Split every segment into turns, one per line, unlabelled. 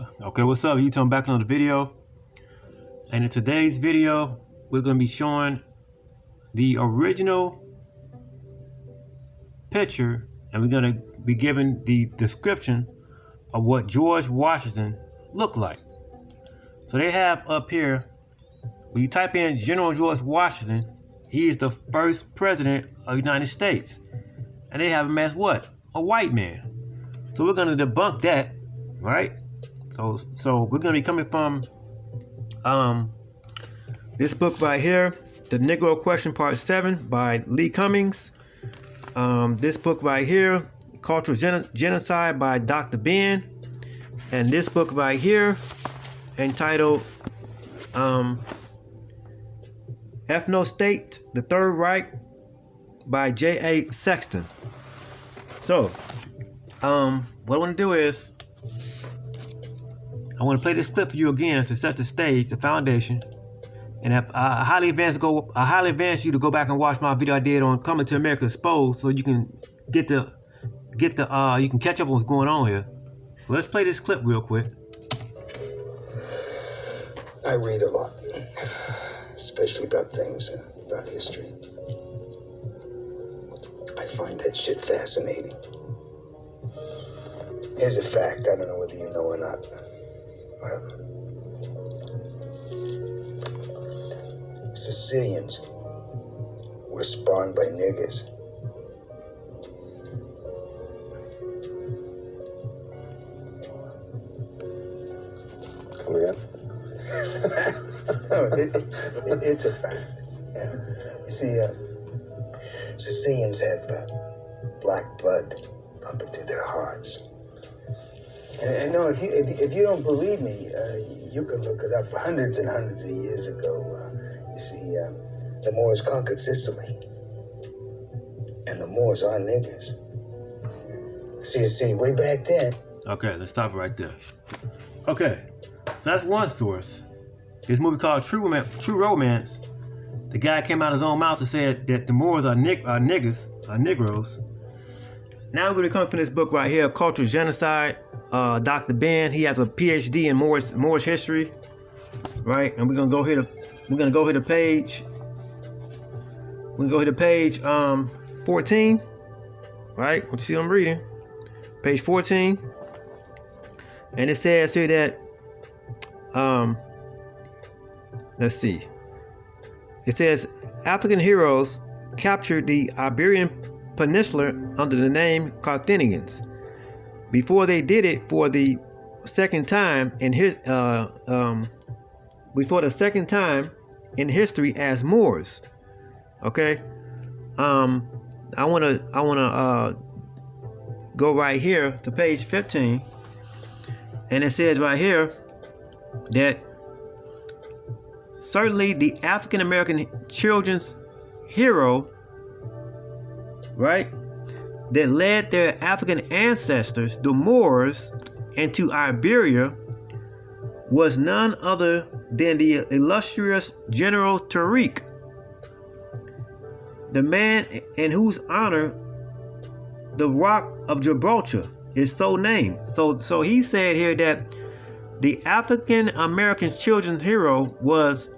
Okay, what's up? I'm back on the video. And in today's video, we're going to be showing the original picture, and we're going to be giving the description of what George Washington looked like. So they have up here, when you type in General George Washington, he is the first president of the United States. And they have him as what? A white man. So we're going to debunk that, right? So we're going to be coming from this book right here, The Negro Question Part 7 by Lee Cummings. This book right here, Cultural Genocide by Dr. Ben. And this book right here, entitled Ethnostate, The Third Reich by J.A. Sexton. So, what I want to do is, I want to play this clip for you again to set the stage, the foundation, and I highly advance you to go back and watch my video I did on Coming to America Exposed, so you can you can catch up on what's going on here. Let's play this clip real quick.
I read a lot, especially about things, about history. I find that shit fascinating. Here's a fact, I don't know whether you know or not. Sicilians were spawned by niggers. Come again? It's a fact. Yeah. You see, Sicilians have black blood pumping through their hearts. And no, if you don't believe me, you can look it up. Hundreds and hundreds of years ago, you see, the Moors conquered Sicily, and the Moors are niggers. See, way back then.
Okay, let's stop right there. Okay, so that's one source. This movie called True Romance. The guy came out of his own mouth and said that the Moors are Negroes. Now we're going to come from this book right here, Cultural Genocide. Dr. Ben, he has a PhD in Moorish history, right? And we're gonna go here to page. We're gonna go here to page 14, right? What you see I'm reading, page 14, and it says here that let's see. It says African heroes captured the Iberian Peninsula under the name Carthaginians. Before they did it for the second time in history as Moors. Okay, I wanna go right here to page 15, and it says right here that certainly the African American children's hero, right, that led their African ancestors, the Moors, into Iberia was none other than the illustrious General Tariq, the man in whose honor the Rock of Gibraltar is so named. So he said here that the African American children's hero was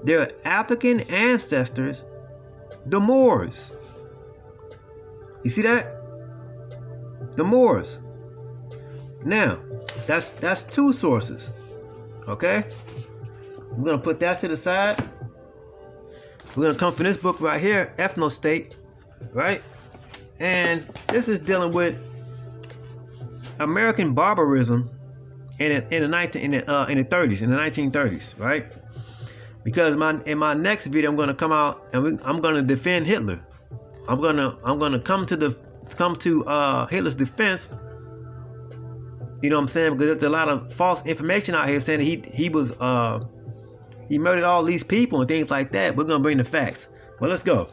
their African ancestors, the Moors. You see that? The Moors. Now, that's two sources. Okay? We're gonna put that to the side. We're gonna come from this book right here, Ethnostate, right? And this is dealing with American barbarism in the 1930s, right? Because in my next video, I'm gonna come out and I'm gonna defend Hitler. I'm gonna come to Hitler's defense. You know what I'm saying? Because there's a lot of false information out here saying that he murdered all these people and things like that. We're gonna bring the facts. Well, let's go.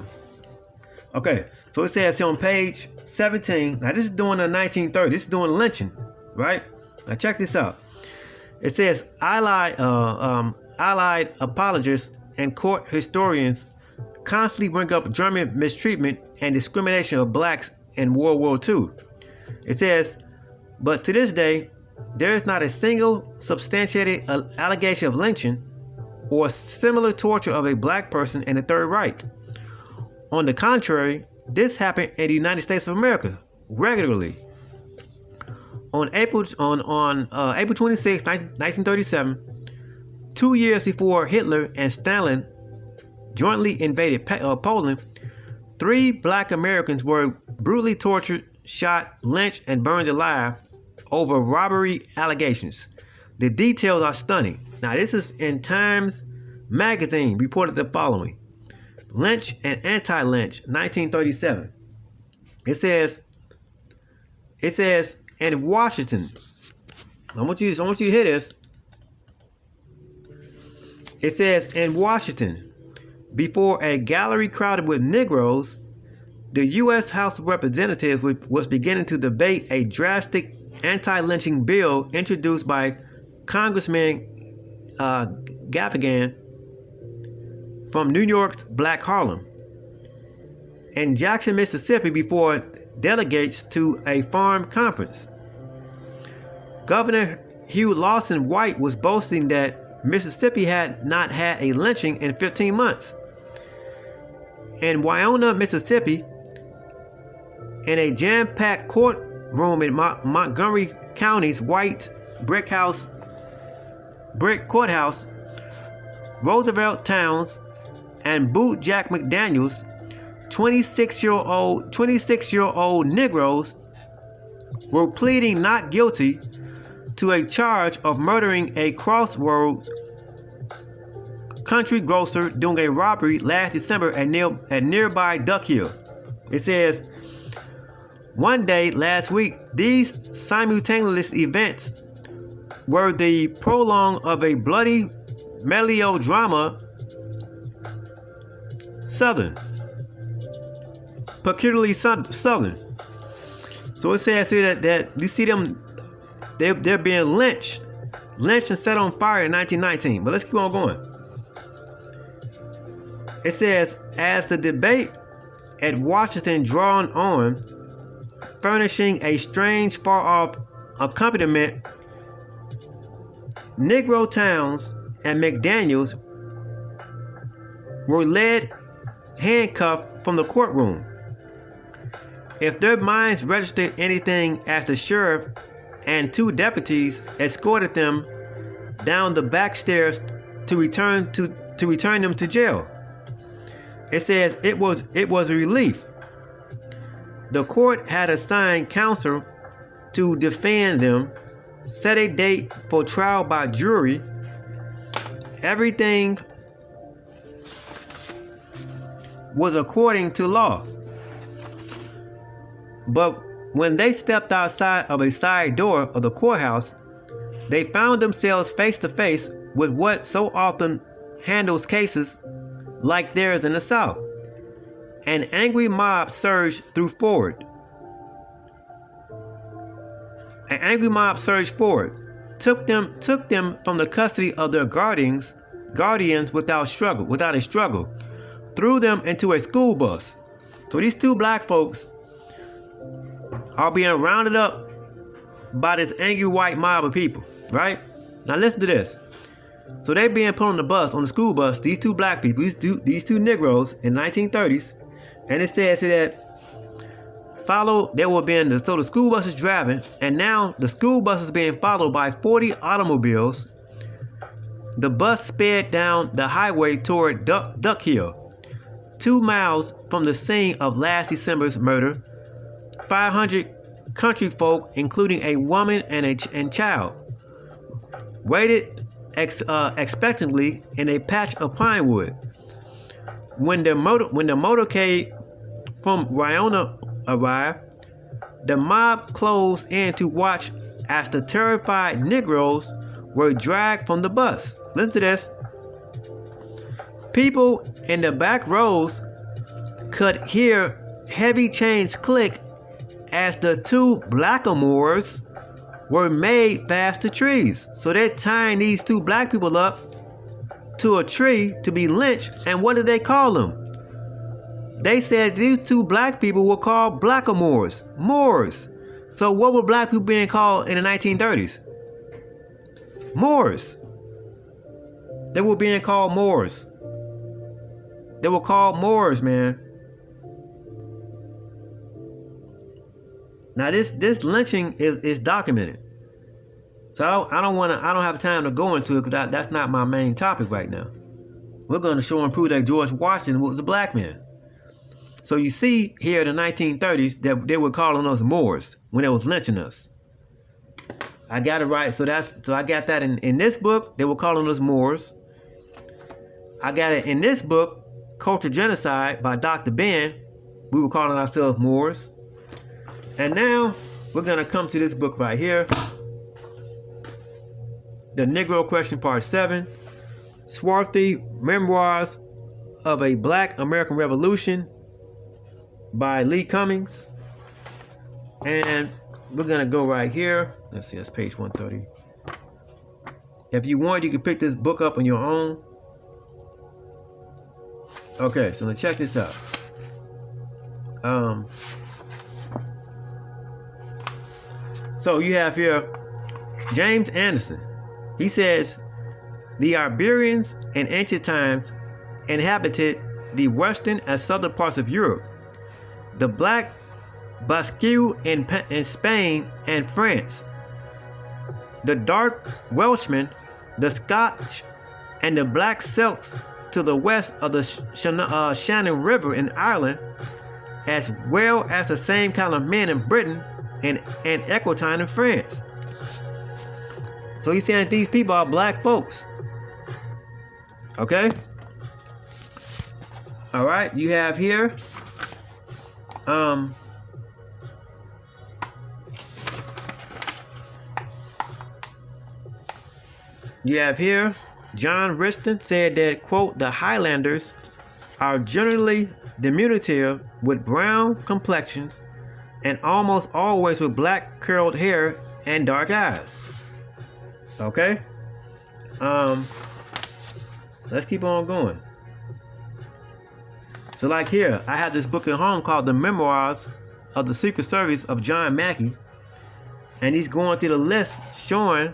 Okay, so it says here on page 17. Now this is during the 1930s. This is during lynching, right? Now check this out. It says Allied apologists and court historians constantly bring up German mistreatment and discrimination of blacks in World War II. It says, but to this day, there is not a single substantiated allegation of lynching or similar torture of a black person in the Third Reich. On the contrary, this happened in the United States of America regularly. On April 26, 1937, 2 years before Hitler and Stalin jointly invaded Poland, 3 black Americans were brutally tortured, shot, lynched, and burned alive over robbery allegations. The details are stunning. Now, this is in Times Magazine reported the following. Lynch and anti-lynch, 1937. It says in Washington. I want you to hear this. It says in Washington, before a gallery crowded with Negroes, the U.S. House of Representatives was beginning to debate a drastic anti-lynching bill introduced by Congressman Gaffigan from New York's Black Harlem. In Jackson, Mississippi, before delegates to a farm conference. Governor Hugh Lawson White was boasting that Mississippi had not had a lynching in 15 months. In Winona, Mississippi, in a jam-packed courtroom in Montgomery County's white brick courthouse, Roosevelt Towns and Boot Jack McDaniels, 26-year-old Negroes, were pleading not guilty to a charge of murdering a Crossroads country grocer during a robbery last December at nearby Duck Hill. It says, one day last week, these simultaneous events were the prologue of a bloody melodrama, Southern, peculiarly Southern. So it says here that you see them, they're being lynched and set on fire in 1919. But let's keep on going. It says, as the debate at Washington drawn on, furnishing a strange far-off accompaniment, Negro Towns and McDaniels were led handcuffed from the courtroom. If their minds registered anything, as the sheriff and 2 deputies escorted them down the back stairs to return them to jail. It says it was a relief. The court had assigned counsel to defend them, set a date for trial by jury. Everything was according to law. But when they stepped outside of a side door of the courthouse, they found themselves face to face with what so often handles cases like theirs in the South. An angry mob surged forward, took them from the custody of their guardians without a struggle, threw them into a school bus. So these 2 black folks are being rounded up by this angry white mob of people, right? Now listen to this. So they're being put on the school bus, these 2 black people, these two Negroes in 1930s, and it says that so the school bus is driving, and now the school bus is being followed by 40 automobiles. The bus sped down the highway toward Duck Hill, 2 miles from the scene of last December's murder. 500 country folk, including a woman and child, waited expectantly in a patch of pine wood. When the motorcade from Winona arrived, the mob closed in to watch as the terrified Negroes were dragged from the bus. Listen to this. People in the back rows could hear heavy chains click as the 2 blackamoors were made fast to trees. So they're tying these 2 black people up to a tree to be lynched. And what did they call them? They said these 2 black people were called blackamoors, Moors. So what were black people being called in the 1930s? Moors. They were being called Moors. They were called Moors, man. Now this lynching is documented. So I don't have time to go into it because that's not my main topic right now. We're going to show and prove that George Washington was a black man. So you see here in the 1930s that they were calling us Moors when they was lynching us. I got it right. So I got that in this book. They were calling us Moors. I got it in this book, Culture Genocide by Dr. Ben. We were calling ourselves Moors. And now we're going to come to this book right here. The Negro Question Part 7. Swarthy Memoirs of a Black American Revolution by Lee Cummings. And we're going to go right here. Let's see, that's page 130. If you want, you can pick this book up on your own. Okay, so let's check this out. So you have here James Anderson. He says, the Iberians in ancient times inhabited the western and southern parts of Europe. The black Basque in Spain and France. The dark Welshmen, the Scotch, and the black Celts to the west of the Shannon River in Ireland, as well as the same kind of men in Britain and Aquitaine in France. So he's saying these people are black folks. Okay? All right, you have here John Riston said that, quote, the Highlanders are generally diminutive with brown complexions and almost always with black curled hair and dark eyes. Okay? Let's keep on going. So like here, I have this book at home called The Memoirs of the Secret Service of John Mackey. And he's going through the list showing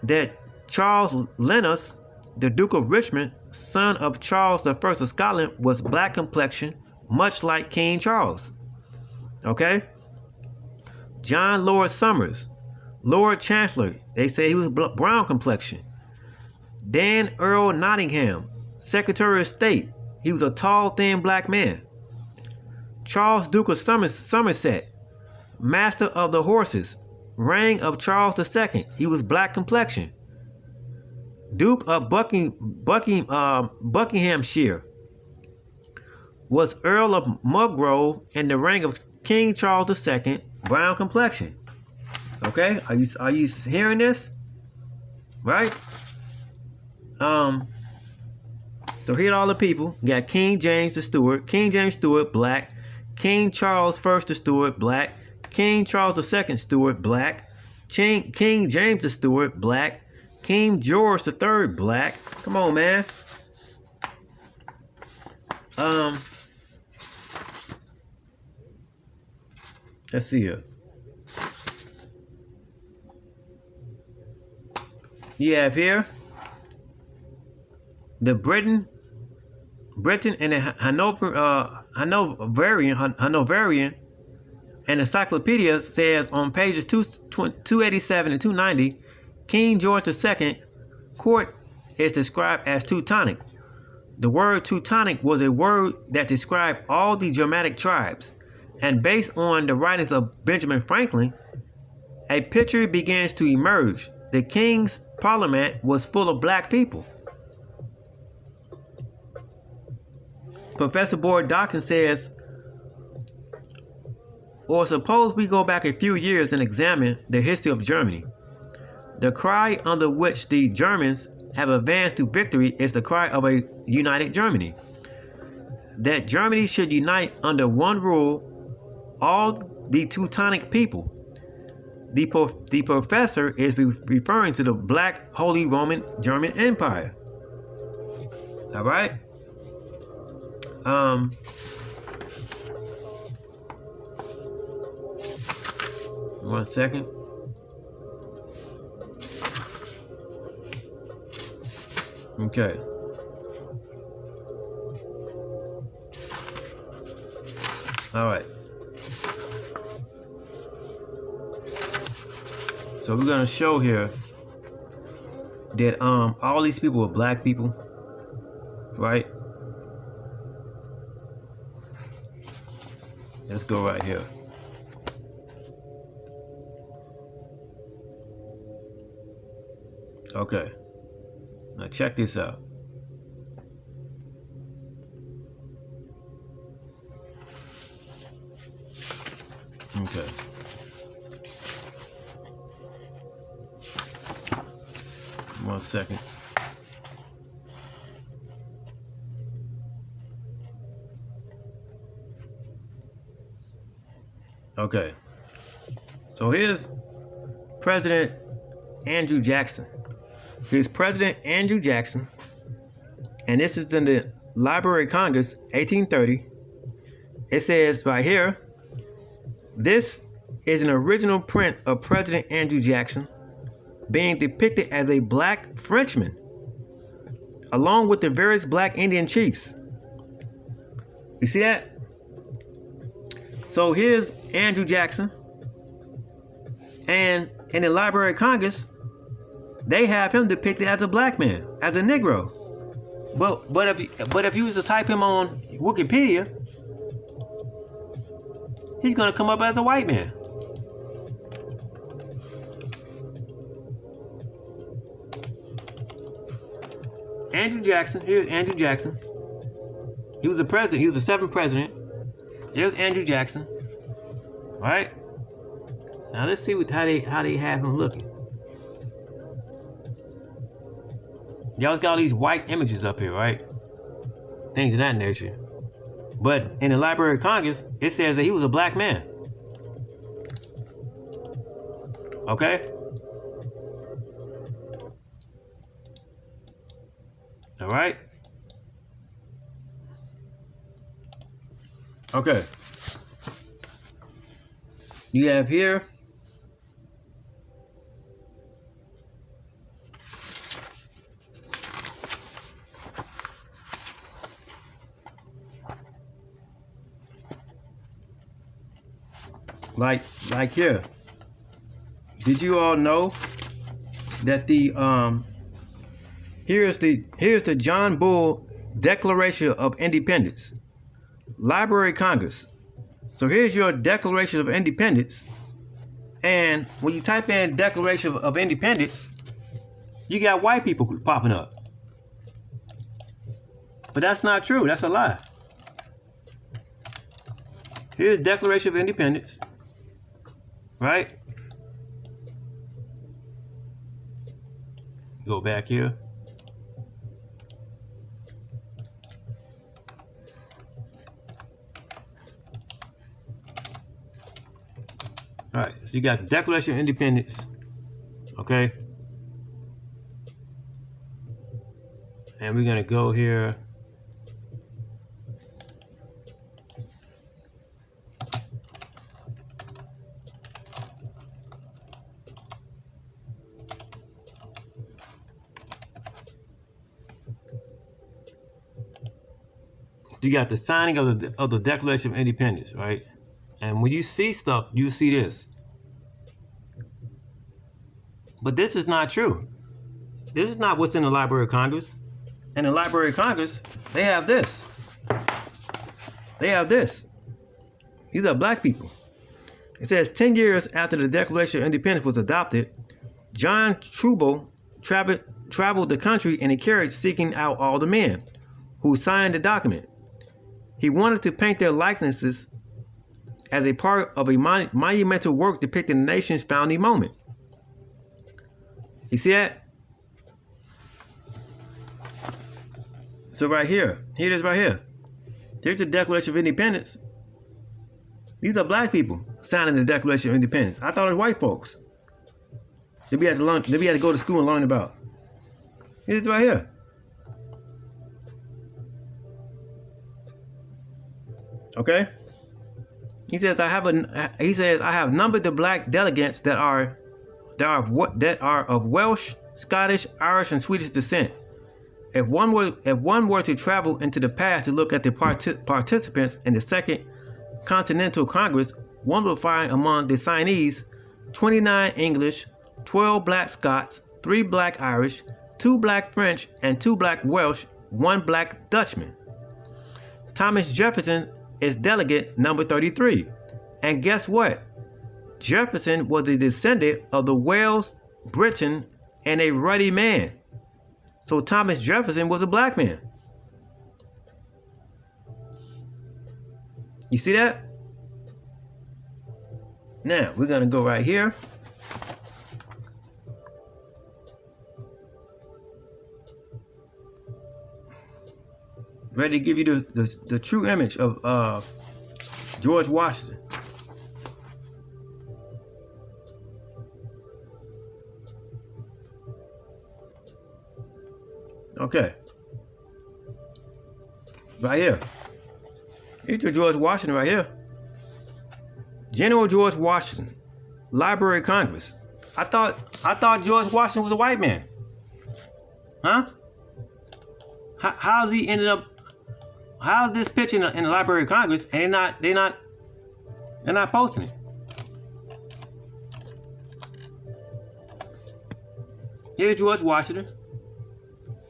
that Charles Lennox, the Duke of Richmond, son of Charles I of Scotland, was black complexion, much like King Charles. Okay? John Lord Somers, Lord Chancellor, they say he was brown complexion. Dan Earl Nottingham, Secretary of State, he was a tall, thin black man. Charles Duke of Somerset, Master of the Horses, reign of Charles II, he was black complexion. Duke of Buckinghamshire was Earl of Mulgrove in the reign of King Charles II, brown complexion. Okay, are you hearing this? Right? So here are all the people. You got King James the Stewart, black. King Charles I the Stewart, black. King Charles II Stewart, black. King James the Stewart, black. King George III, black. Come on, man. Let's see here. You have here the Britain and the Hanoverian and encyclopedia says on pages 287 and 290, King George II court is described as Teutonic. The word Teutonic was a word that described all the Germanic tribes, and based on the writings of Benjamin Franklin, a picture begins to emerge. The king's parliament was full of black people. Professor Boyd Dawkins says, or suppose we go back a few years and examine the history of Germany. The cry under which the Germans have advanced to victory is the cry of a united Germany. That Germany should unite under one rule all the Teutonic people. The professor is referring to the Black Holy Roman German Empire. All right. 1 second. Okay. All right. So we're gonna show here that all these people are black people, right? Let's go right here. Okay. Now check this out. Okay. One second. Okay. So here's President Andrew Jackson. Here's President Andrew Jackson. And this is in the Library of Congress, 1830. It says right here, this is an original print of President Andrew Jackson being depicted as a black Frenchman, along with the various black Indian chiefs. You see that? So here's Andrew Jackson, and in the Library of Congress, they have him depicted as a black man, as a Negro. But if you was to type him on Wikipedia, he's gonna come up as a white man. Andrew Jackson. Here's Andrew Jackson. He was the president. He was the seventh president. There's Andrew Jackson. All right. Now let's see how they have him looking. Y'all's got all these white images up here, right? Things of that nature. But in the Library of Congress, it says that he was a black man. Okay? All right? Okay. You have here like here. Did you all know that the here's the John Bull Declaration of Independence, Library of Congress. So here's your Declaration of Independence, and when you type in Declaration of Independence, you got white people popping up. But that's not true. That's a lie. Here's Declaration of Independence. Right? Go back here. All right, so you got the Declaration of Independence, okay? And we're gonna go here. You got the signing of the Declaration of Independence, right? And when you see stuff, you see this. But this is not true. This is not what's in the Library of Congress. In the Library of Congress, they have this. They have this. These are black people. It says 10 years after the Declaration of Independence was adopted, John Trumbull traveled the country in a carriage seeking out all the men who signed the document. He wanted to paint their likenesses as a part of a monumental work depicting the nation's founding moment. You see that? So right here it is right here. There's the Declaration of Independence. These are black people signing the Declaration of Independence. I thought it was white folks. They had to go to school and learn about. It is right here. Okay? He says I have numbered the black delegates that are of Welsh, Scottish, Irish, and Swedish descent. if one were to travel into the past to look at the participants in the Second Continental Congress, one would find among the signees 29 English, 12 black Scots, 3 black Irish, 2 black French, and 2 black Welsh, 1 black Dutchman. Thomas Jefferson is delegate number 33. And guess what? Jefferson was a descendant of the Wales, Britain, and a ruddy man. So Thomas Jefferson was a black man. You see that? Now, we're going to go right here. Ready to give you the true image of George Washington. Okay. Right here. Here's your George Washington right here. General George Washington, Library of Congress. I thought George Washington was a white man. Huh? How's he ended up? How's this picture in the Library of Congress and they're not posting it? Here's George Washington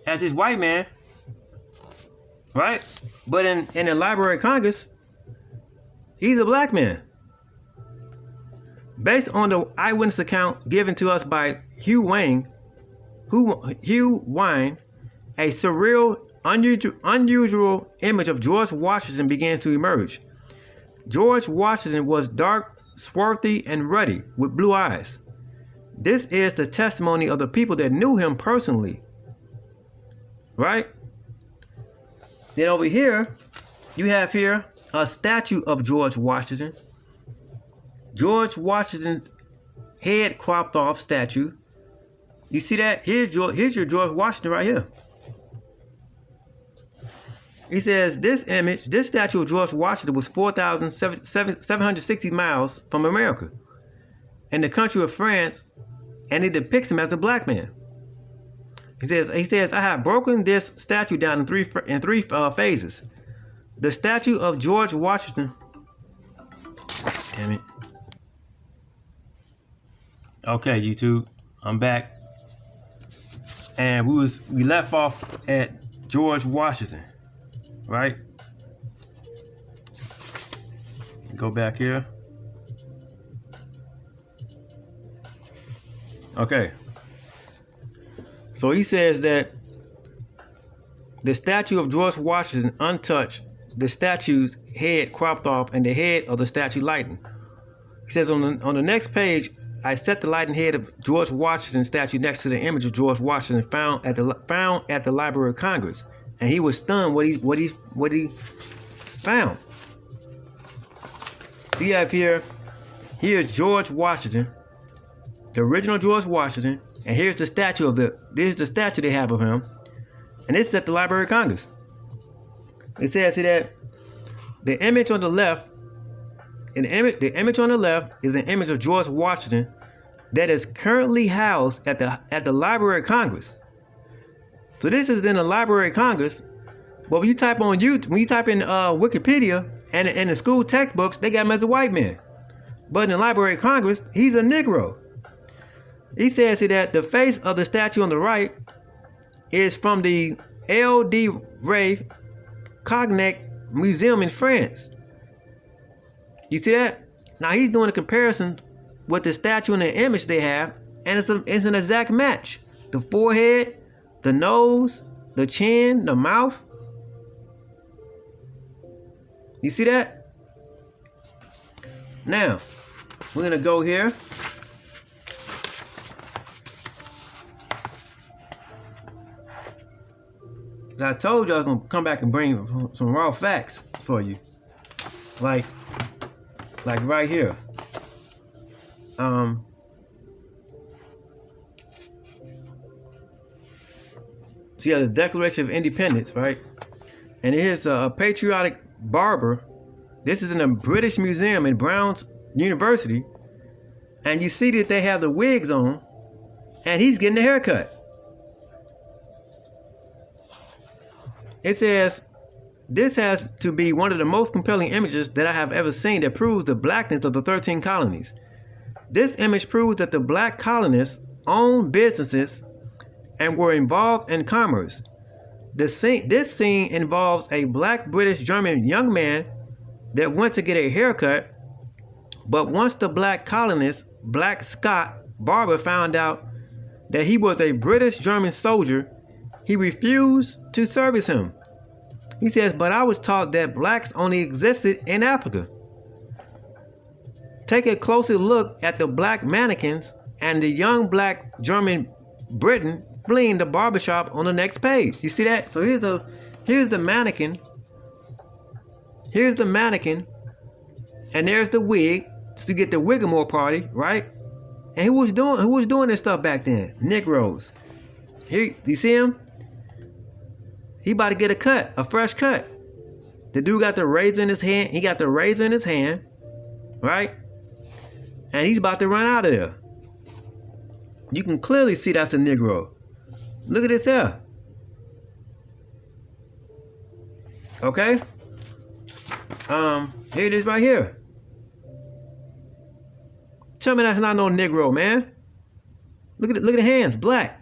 as his white man, right? But in the Library of Congress, he's a black man. Based on the eyewitness account given to us by Hugh Wine, a surreal, unusual image of George Washington begins to emerge. George Washington was dark, swarthy, and ruddy, with blue eyes. This is the testimony of the people that knew him personally. Right? Then over here, you have here a statue of George Washington. George Washington's head cropped off statue. You see that? Here's your George Washington right here. He says this statue of George Washington was 4,760 miles from America, in the country of France, and it depicts him as a black man. He says, I have broken this statue down in three phases. The statue of George Washington. Damn it. Okay, YouTube, I'm back. And we left off at George Washington, right? Go back here. Okay. So he says that the statue of George Washington untouched, the statue's head cropped off, and the head of the statue lightened. He says on the next page, I set the lightened head of George Washington statue next to the image of George Washington found at the Library of Congress, and he was stunned what he found. We have here's George Washington, the original George Washington, and here's the statue the statue they have of him, and this is at the Library of Congress. It says here that the image on the left. And the image on the left is an image of George Washington that is currently housed at the Library of Congress. So this is in the Library of Congress. But when you type in Wikipedia and in the school textbooks, they got him as a white man. But in the Library of Congress, he's a Negro. He says here that the face of the statue on the right is from the L.D. Ray Cognac Museum in France. You see that? Now he's doing a comparison with the statue and the image they have, and it's an exact match. The forehead, the nose, the chin, the mouth. You see that? Now, we're going to go here. I told you I was going to come back and bring some raw facts for you. Like right here. So you have the Declaration of Independence, right? And here's a patriotic barber. This is in a British museum in Brown's University. And you see that they have the wigs on, and he's getting a haircut. it says, this has to be one of the most compelling images that I have ever seen that proves the blackness of the 13 colonies. This image proves that the black colonists owned businesses and were involved in commerce. This scene involves a black British German young man that went to get a haircut, but once the black colonist, Black Scott barber, found out that he was a British German soldier, he refused to service him. He says, but I was taught that blacks only existed in Africa. Take a closer look at the black mannequins and the young black German Briton fleeing the barbershop on the next page. You see that? So here's the mannequin. Here's the mannequin. And there's the wig to get the Wigamore party, right? And who was doing this stuff back then? Negroes. Here, you see him? He about to get a cut, a fresh cut. The dude got the razor in his hand. He got the razor in his hand, right? And he's about to run out of there. You can clearly see that's a Negro. Look at this here. Okay? Here it is right here. Tell me that's not no Negro, man. Look at the hands, black.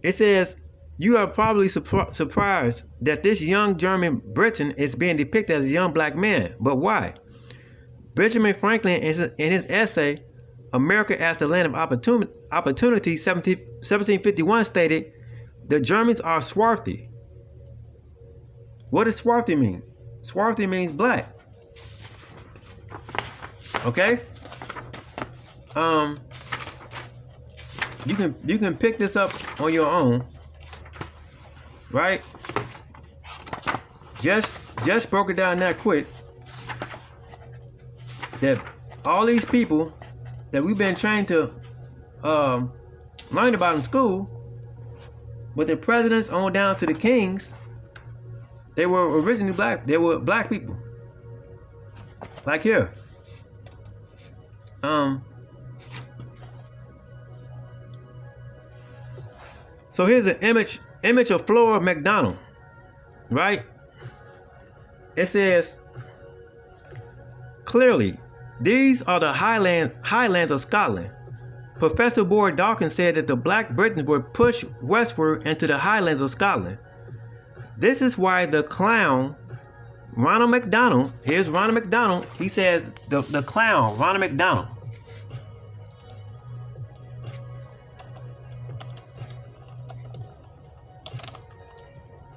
It says, you are probably surprised that this young German Briton is being depicted as a young black man. But why? Benjamin Franklin, in his essay, America as the Land of Opportunity, 1751, stated, the Germans are swarthy. What does swarthy mean? Swarthy means black. Okay? You can pick this up on your own, right? Just broke it down that quick. That all these people that we've been trained to learn about in school, but the presidents on down to the kings, they were originally black. They were black people. Like here. So here's an image of Flora McDonald, right? It says, clearly, these are the highlands of Scotland. Professor Boyd Dawkins said that the black Britons were pushed westward into the highlands of Scotland. This is why the clown, Ronald McDonald, here's Ronald McDonald, he says the clown, Ronald McDonald.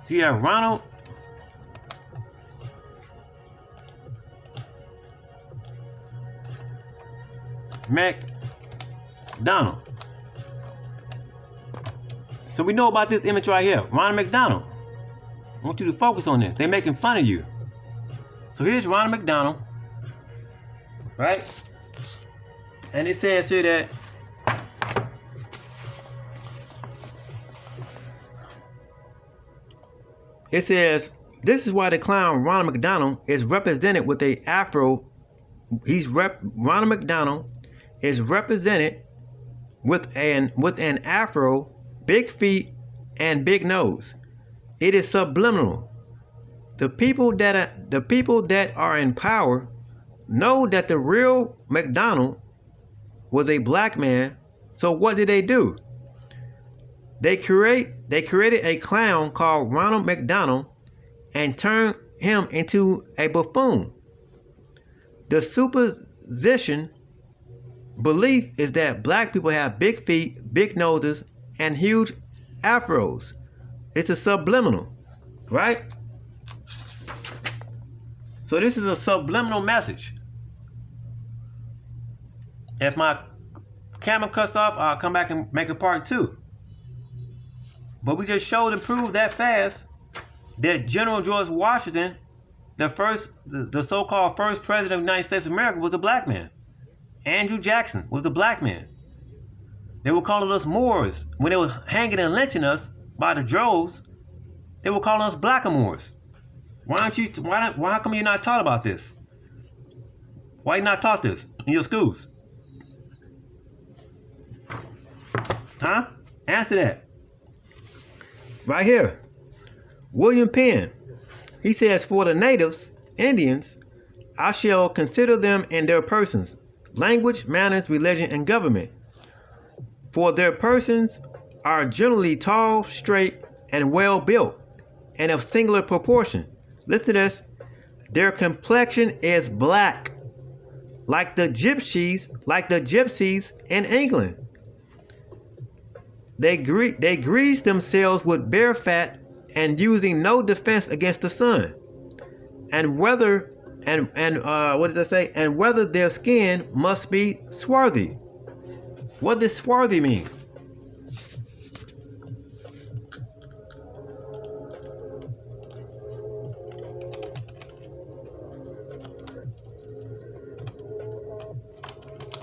So you have Ronald McDonald. So we know about this image right here, Ronald McDonald. I want you to focus on this. They're making fun of you. So here's Ronald McDonald, right? And it says here that it says, this is why the clown Ronald McDonald is represented with a afro. Ronald McDonald is represented with an afro, big feet, and big nose. It is subliminal. The people that are in power know that the real McDonald was a black man. So what did they do? They created a clown called Ronald McDonald and turned him into a buffoon. The supposition belief is that black people have big feet, big noses, and huge afros. It's a subliminal, right? So this is a subliminal message. If my camera cuts off, I'll come back and make a part 2. But we just showed and proved that fast that General George Washington, the so-called first president of the United States of America, was a black man. Andrew Jackson was a black man. They were calling us Moors. When they were hanging and lynching us by the droves, they were calling us blackamoors. Why come you're not taught about this? Why you not taught this in your schools? Huh? Answer that. right here. William Penn. He says, for the natives, Indians, I shall consider them in their persons, language, manners, religion, and government. For their persons are generally tall, straight, and well built, and of singular proportion. Listen to this. Their complexion is black, like the gypsies in England. They grease themselves with bare fat and using no defense against the sun. And whether what does that say? And whether their skin must be swarthy. What does swarthy mean?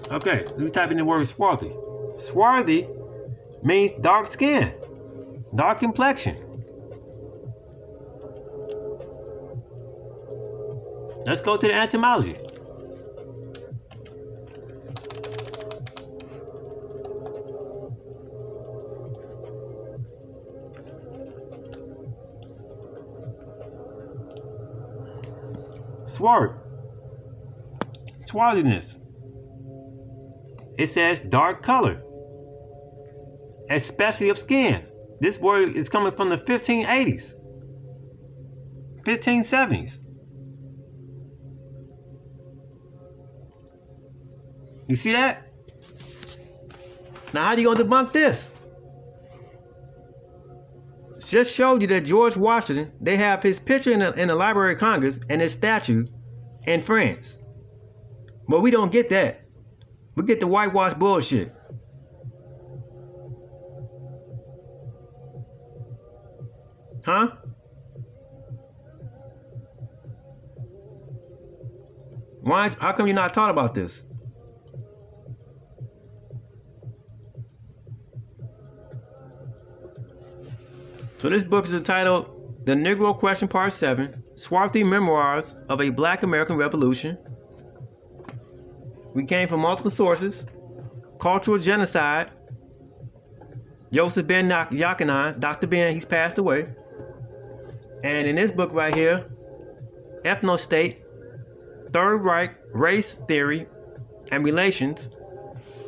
Okay, so we type in the word swarthy. Swarthy means dark skin, dark complexion. Let's go to the etymology. Swarthiness. It says dark color, especially of skin. This word is coming from the 1580s, 1570s. You see that? Now, how are you going to debunk this? Just showed you that George Washington, they have his picture in the Library of Congress and his statue in France. But we don't get that. We get the whitewashed bullshit. Huh? Why? How come you're not taught about this? So this book is entitled The Negro Question Part 7, Swarthy Memoirs of a Black American Revolution. We came from multiple sources. Cultural Genocide. Joseph Ben Yakinan, Dr. Ben, he's passed away. And in this book right here, Ethnostate, Third Reich, Race Theory, and Relations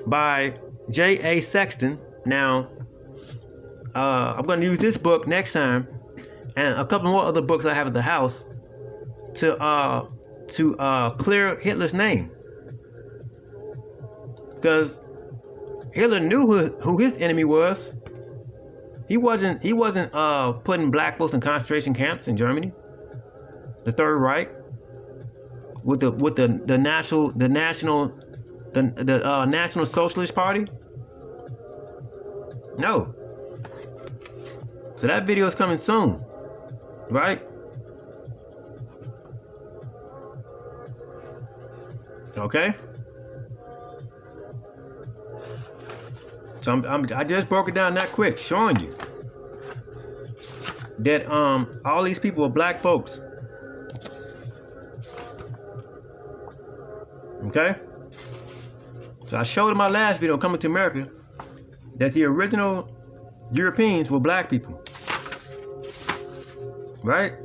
by J.A. Sexton. Now, I'm going to use this book next time and a couple more other books I have at the house to clear Hitler's name. Because Hitler knew who his enemy was. He wasn't putting black folks in concentration camps in Germany. The Third Reich with the National Socialist Party. No. So that video is coming soon, right? Okay. So I just broke it down that quick, showing you that all these people are black folks. Okay. So I showed in my last video, Coming to America, that the original Europeans were black people. Right?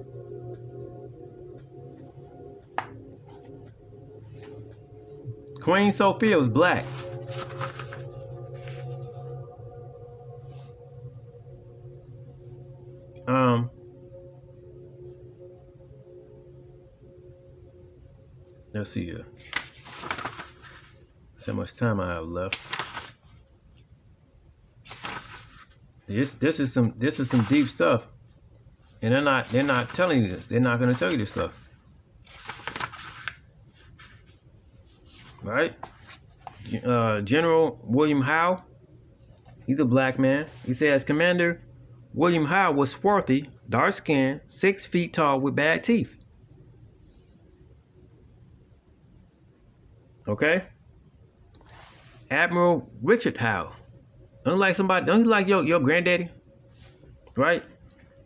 Queen Sophia was black. Let's see here. See how much time I have left. This is some deep stuff, and they're not telling you this. They're not going to tell you this stuff, right? General William Howe, he's a black man. He says Commander William Howe was swarthy, dark-skinned, 6 feet tall, with bad teeth. Okay. Admiral Richard Howe. Don't you like your granddaddy? Right?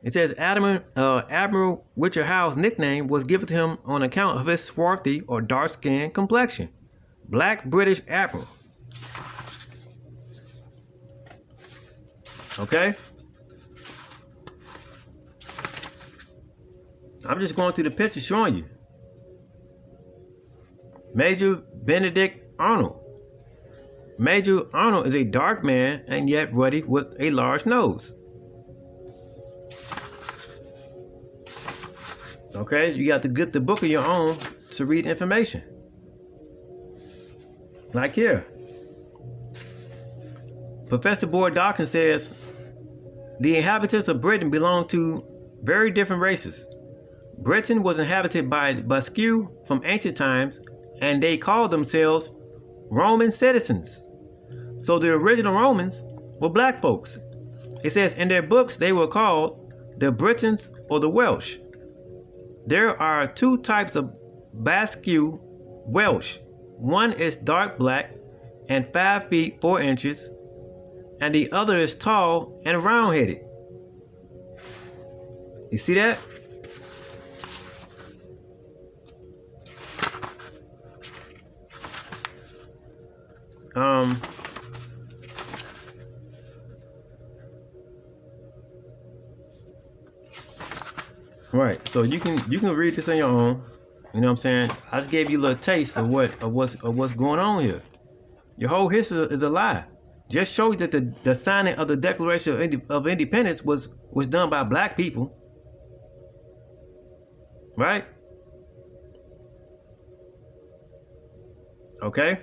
It says Admiral Richard Howe's nickname was given to him on account of his swarthy or dark-skinned complexion. Black British Admiral. Okay? I'm just going through the picture showing you. Major Benedict Arnold. Major Arnold is a dark man and yet ruddy with a large nose. Okay, you got to get the book of your own to read information. Like here. Professor Boyd Dawkins says, the inhabitants of Britain belong to very different races. Britain was inhabited by Basque from ancient times, and they called themselves Roman citizens. So the original Romans were black folks. It says in their books they were called the Britons or the Welsh. There are two types of Basque Welsh. One is dark black and 5 feet 4 inches, and the other is tall and round-headed. You see that? Right. So you can read this on your own. You know what I'm saying? I just gave you a little taste of what's going on here. Your whole history is a lie. Just show you that the signing of the Declaration of Independence was done by black people. Right? Okay?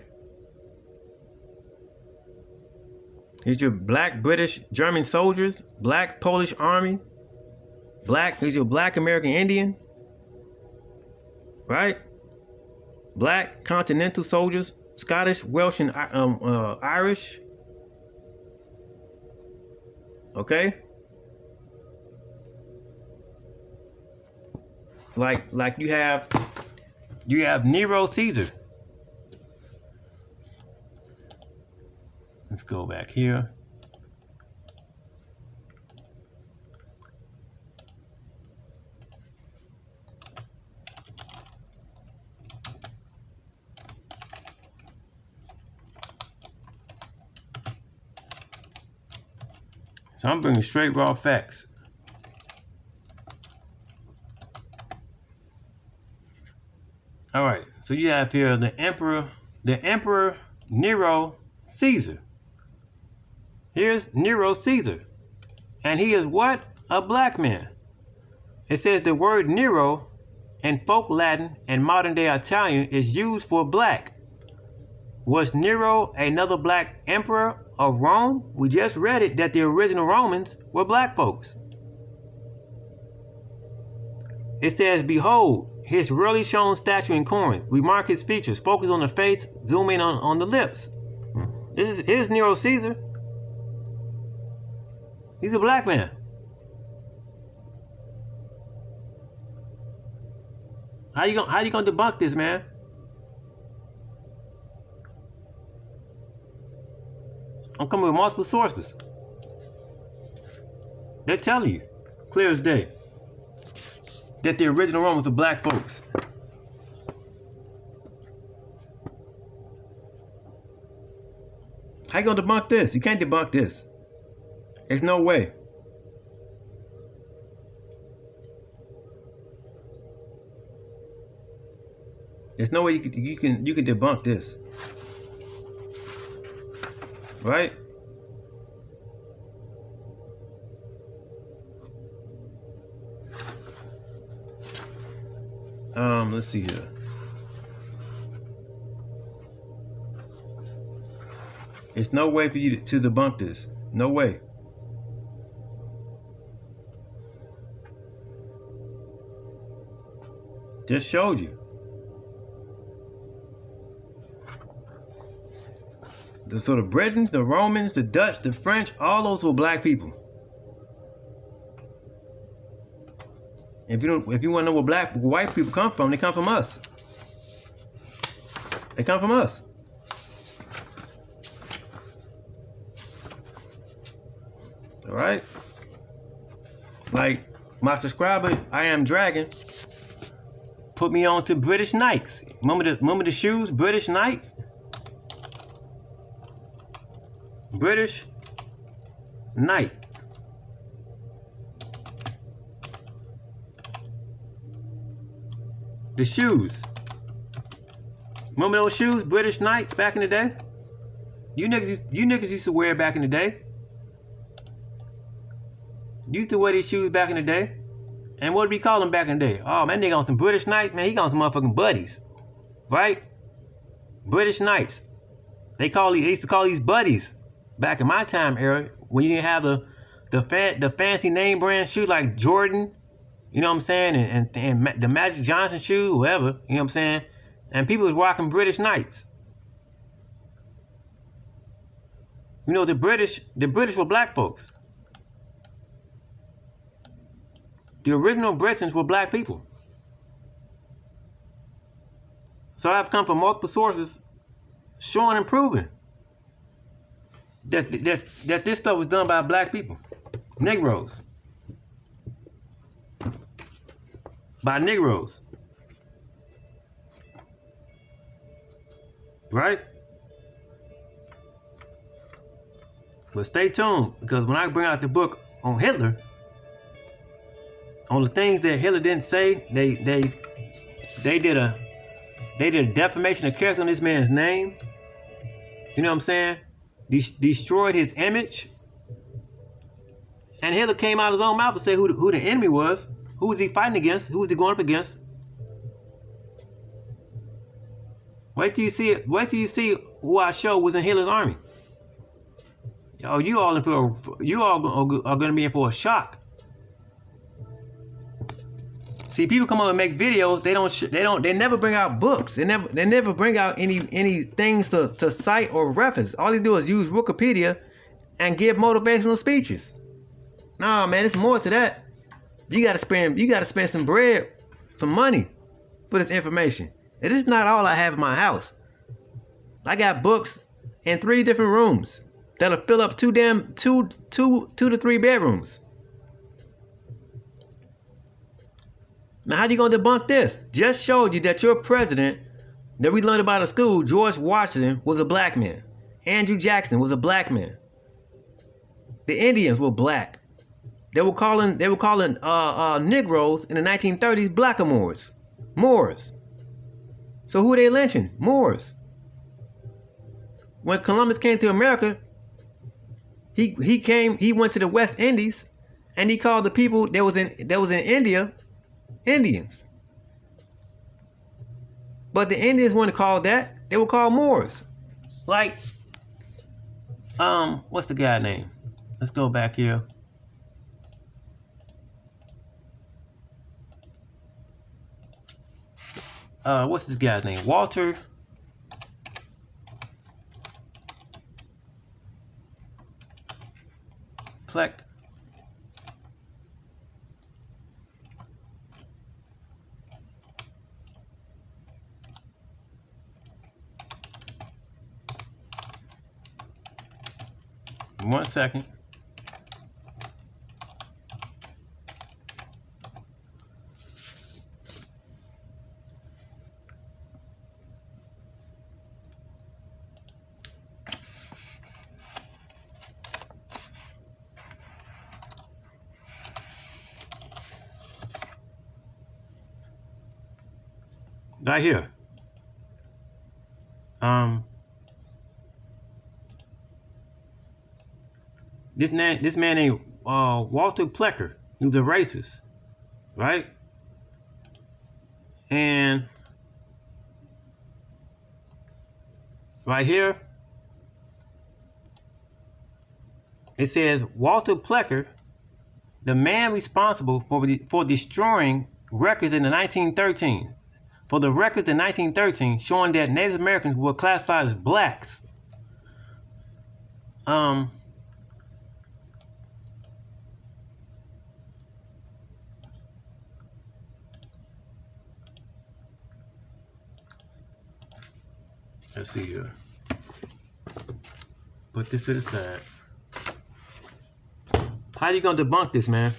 Here's your black British German soldiers, black Polish army, here's your black American Indian. Right? Black continental soldiers, Scottish, Welsh, and Irish. Okay? Like you have Nero Caesar. Let's go back here. So I'm bringing straight raw facts. All right. So you have here the Emperor Nero Caesar. Here's Nero Caesar. And he is what? A black man. It says the word Nero in folk Latin and modern day Italian is used for black. Was Nero another black emperor of Rome? We just read it that the original Romans were black folks. It says, behold, his rarely shown statue in Corinth. Remark his features. Focus on the face. Zoom in on the lips. This is Nero Caesar. He's a black man. How you gonna debunk this, man? I'm coming with multiple sources. They're telling you, clear as day, that the original Romans are black folks. How you gonna debunk this? You can't debunk this. There's no way. There's no way you can debunk this. Right? Let's see here. There's no way for you to debunk this. No way. Just showed you. So the Britons, the Romans, the Dutch, the French, all those were black people. If you want to know where white people come from, they come from us. They come from us. All right. Like my subscriber, I Am Dragon, put me on to British Knights. Remember the shoes, British Knight. British Knight. The shoes. Remember those shoes, British Knights back in the day? You niggas used to wear it back in the day. You used to wear these shoes back in the day. And what did we call them back in the day? Oh, man, nigga on some British Knights, man, he got some motherfucking buddies. Right? British Knights. They used to call these buddies back in my time era when you didn't have the fancy name brand shoe like Jordan, you know what I'm saying, and the Magic Johnson shoe, whatever, you know what I'm saying, and people was rocking British Knights. You know, the British were black folks. The original Britons were black people. So I've come from multiple sources showing and proving that this stuff was done by black people. Negroes. By Negroes. Right? But stay tuned, because when I bring out the book on Hitler, on the things that Hitler didn't say, they did a defamation of character on this man's name. You know what I'm saying? Destroyed his image. And Hitler came out of his own mouth and said who the enemy was. Who was he fighting against? Who was he going up against? Wait till you see it. Wait till you see who I showed was in Hitler's army. Yo, you all are going to be in for a shock. See, people come up and make videos. They never bring out books. They never bring out any things to cite or reference. All they do is use Wikipedia and give motivational speeches. Nah, man, there's more to that. You gotta spend some bread, some money for this information. It is not all I have in my house. I got books in 3 different rooms that'll fill up 2 to 3 bedrooms. Now, how you gonna debunk this? Just showed you that your president that we learned about at school, George Washington, was a black man. Andrew Jackson was a black man. The Indians were black. They were calling Negroes in the 1930s blackamoors, Moors. So who are they lynching? Moors. When Columbus came to America, he went to the West Indies, and he called the people that was in India Indians. But the Indians weren't called that. They were called Moors. Like, what's the guy name? Let's go back here. What's this guy's name? Walter. Pleck. One second. Right here. This man named Walter Plecker. He was a racist, right? And right here, it says Walter Plecker, the man responsible for destroying records in the 1913. For the records in 1913 showing that Native Americans were classified as blacks. Let's see here. Put this to the side. How you gonna debunk this, man?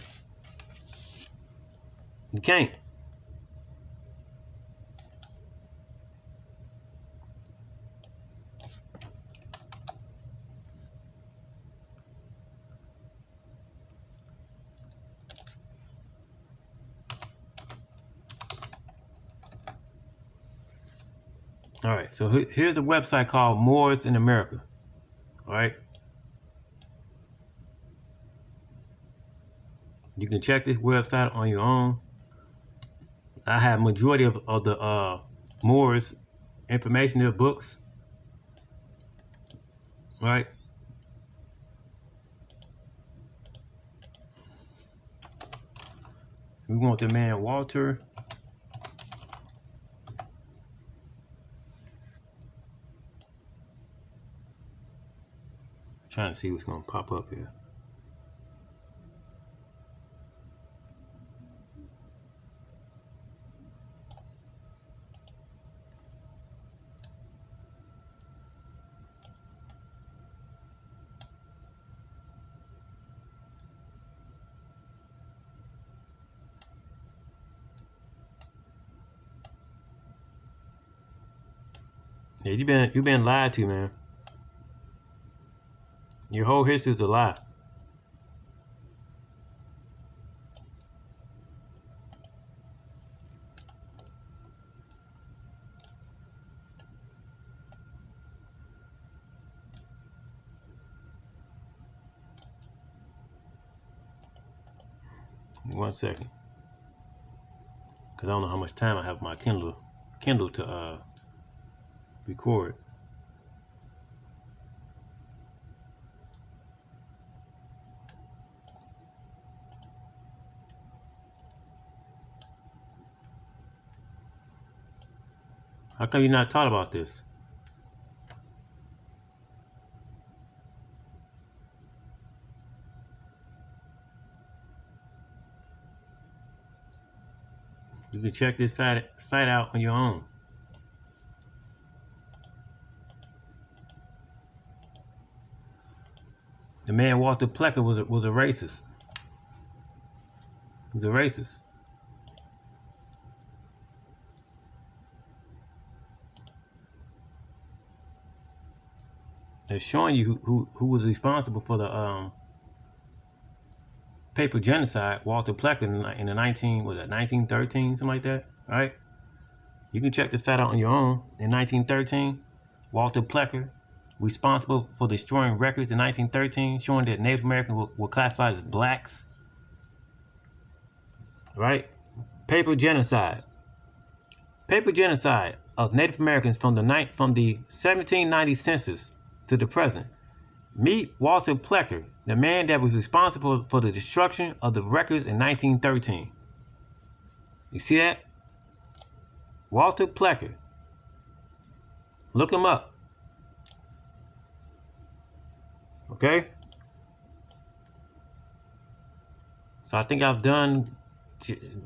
You can't. All right, so here's a website called Moors in America. All right. You can check this website on your own. I have majority of the Moors information, their books. All right. We want the man Walter. Trying to see what's gonna pop up here. Yeah, you've been lied to, man. Your whole history is a lie. One second, because I don't know how much time I have my Kindle to record. How come you not taught about this? You can check this site out on your own. The man Walter Plecker was a racist. He was a racist. They're showing you who was responsible for the paper genocide, Walter Plecker, in the 1913, something like that, right? You can check this site out on your own. In 1913, Walter Plecker, responsible for destroying records in 1913, showing that Native Americans were classified as blacks, right? Paper genocide of Native Americans from the 1790 census to the present. Meet Walter Plecker, the man that was responsible for the destruction of the records in 1913. You see that? Walter Plecker. Look him up. Okay? So I think I've done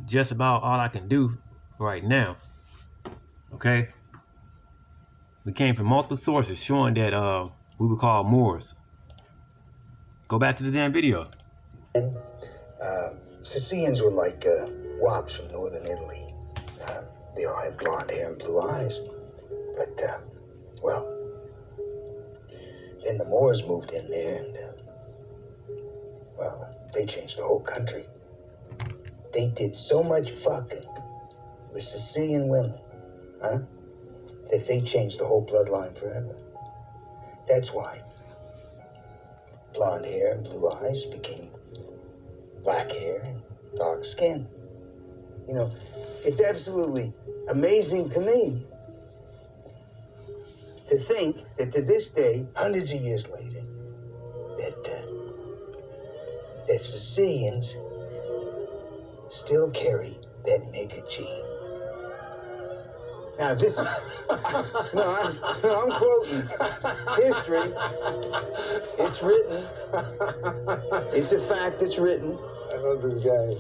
just about all I can do right now. Okay? We came from multiple sources showing that we were called Moors. Go back to the damn video.
Sicilians were like wops from northern Italy. They all had blonde hair and blue eyes. But, well, then the Moors moved in there and, well, they changed the whole country. They did so much fucking with Sicilian women, that they changed the whole bloodline forever. That's why blonde hair and blue eyes became black hair and dark skin. You know, it's absolutely amazing to me to think that to this day, hundreds of years later, that Sicilians still carry that nigger gene. Now this, I'm quoting history. It's written. It's a fact. It's written.
I love this guy.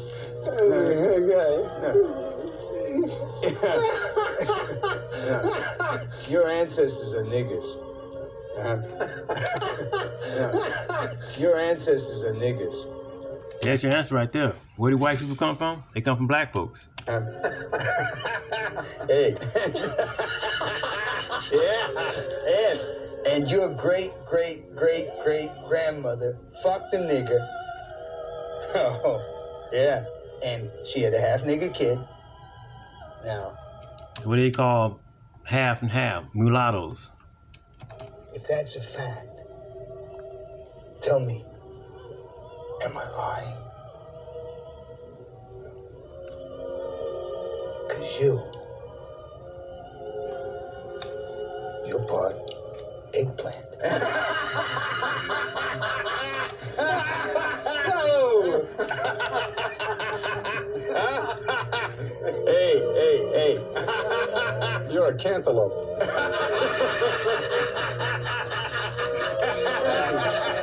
Your ancestors are niggers. Your ancestors are niggers.
That's your answer right there. Where do white people come from? They come from black folks.
Hey. Yeah. And your great-great-great-great-grandmother fucked a nigger. Oh, yeah. And she had a half nigger kid. Now.
What do they call half and half, mulattoes.
If that's a fact, tell me, am I lying? Because you're part eggplant.
Hey. You're a cantaloupe.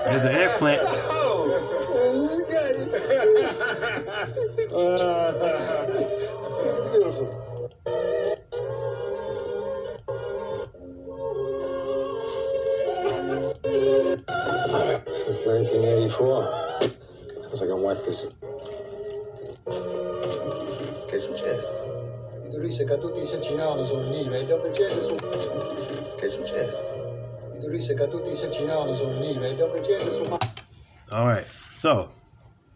There's an eggplant.
Beautiful. Since 1984. Suppose I can wipe this.
Che succede?
I turisti caduti in Siciliano sono nive, dopo il gelo sono...
Che succede?
I turisti caduti in Siciliano sono nive, dopo il gelo sono...
All right. So,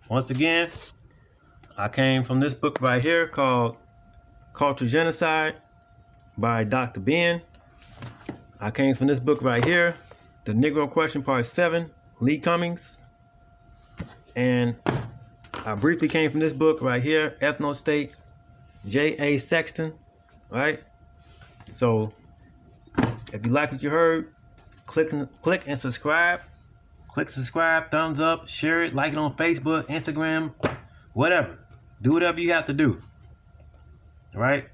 once again, I came from this book right here called Cultural Genocide by Dr. Ben. I came from this book right here, The Negro Question Part 7, Lee Cummings. And I briefly came from this book right here, Ethno State, J.A. Sexton, right? So, if you like what you heard, click and subscribe. Click subscribe, thumbs up, share it, like it on Facebook, Instagram, whatever. Do whatever you have to do, right?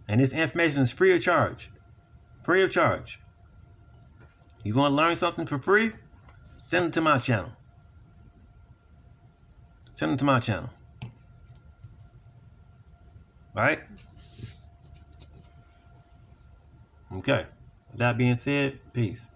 And this information is free of charge. Free of charge. You want to learn something for free? Send it to my channel. Send it to my channel. All right? Okay. With that being said, peace.